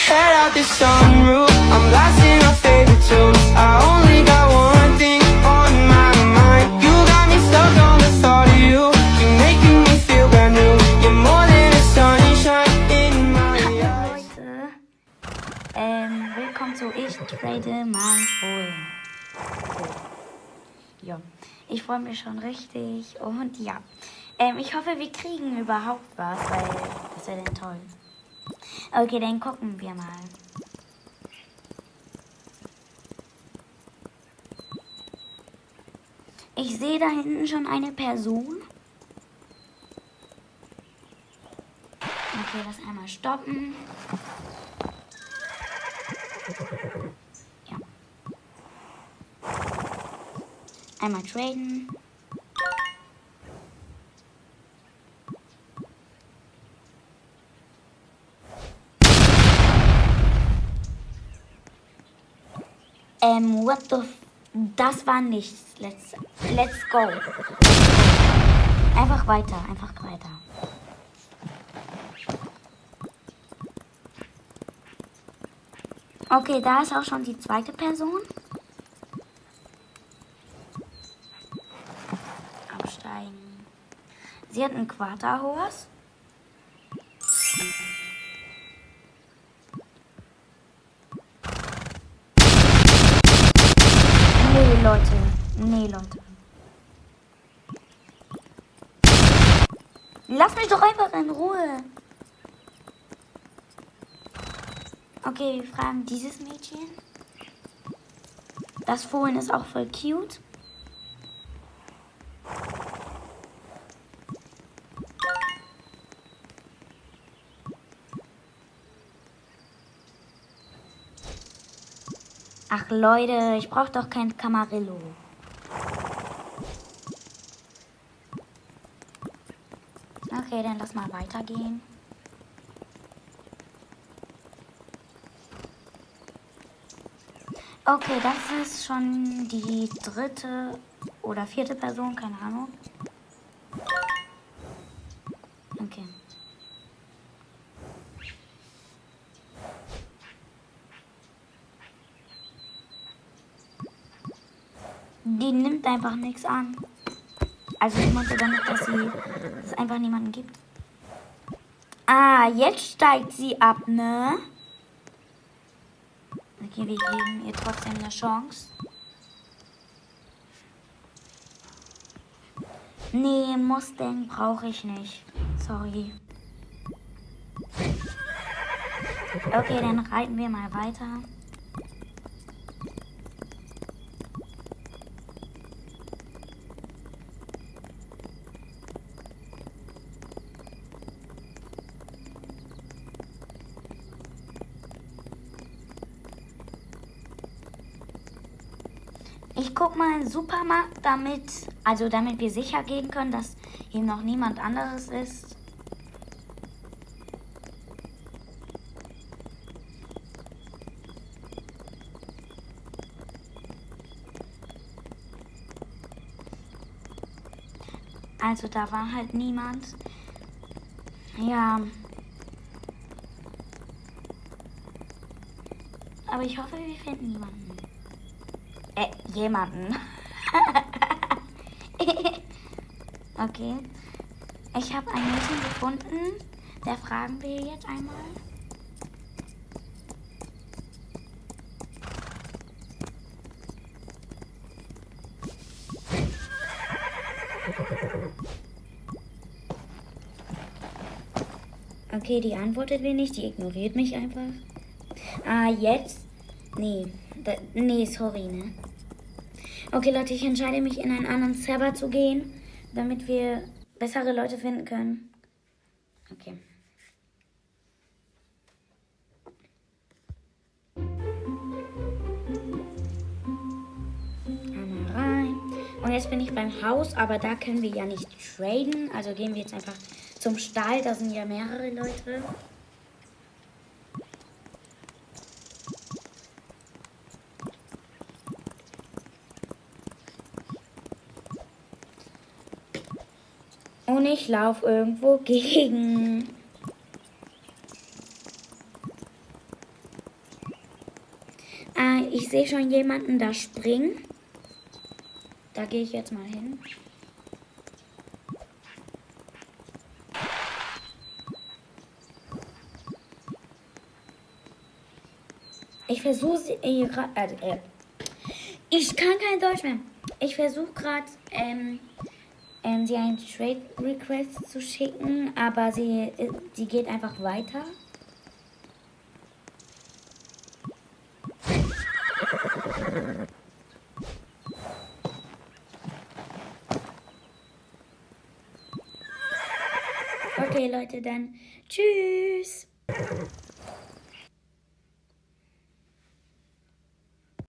head out the sunroof. I'm blasting our favorite tunes. I only got one thing on my mind. You got me stuck on the thought of you. You're making me feel brand new. You're more than a sunshine in my eyes. Leute, willkommen zu Ich trade mein Fohlen. Ja, ich freue mich schon richtig und ja, ich hoffe, wir kriegen überhaupt was, weil das wäre dann toll. Okay, dann gucken wir mal. Ich sehe da hinten schon eine Person. Okay, das einmal stoppen. Ja. Einmal traden. What the das war nichts. Let's go. Einfach weiter, einfach weiter. Okay, da ist auch schon die zweite Person. Absteigen. Sie hat einen Quarterhorse. Nee, Leute. Lass mich doch einfach in Ruhe. Okay, wir fragen dieses Mädchen. Das Fohlen ist auch voll cute. Ach Leute, ich brauche doch kein Camarillo. Okay, dann lass mal weitergehen. Okay, das ist schon die dritte oder vierte Person, keine Ahnung. Okay. Die nimmt einfach nichts an. Also ich meinte damit, dass es einfach niemanden gibt. Ah, jetzt steigt sie ab, ne? Okay, wir geben ihr trotzdem eine Chance. Nee, Mustang brauche ich nicht. Sorry. Okay, dann reiten wir mal weiter. Ich guck mal im Supermarkt, damit wir sicher gehen können, dass hier noch niemand anderes ist. Also da war halt niemand. Ja. Aber ich hoffe, wir finden niemanden. Jemanden. Okay. Ich habe ein Mädchen gefunden. Der fragen wir jetzt einmal. Okay, die antwortet mir nicht. Die ignoriert mich einfach. Ah, jetzt? Nee. Nee, sorry, ne? Okay, Leute, ich entscheide mich, in einen anderen Server zu gehen, damit wir bessere Leute finden können. Okay. Einmal rein. Und jetzt bin ich beim Haus, aber da können wir ja nicht traden. Also gehen wir jetzt einfach zum Stall. Da sind ja mehrere Leute. Und ich laufe irgendwo gegen. Ich sehe schon jemanden da springen. Da gehe ich jetzt mal hin. Ich versuche sie gerade. Ich kann kein Deutsch mehr. Ich versuche gerade, sie einen Trade Request zu schicken, aber sie geht einfach weiter. Okay, Leute, dann tschüss.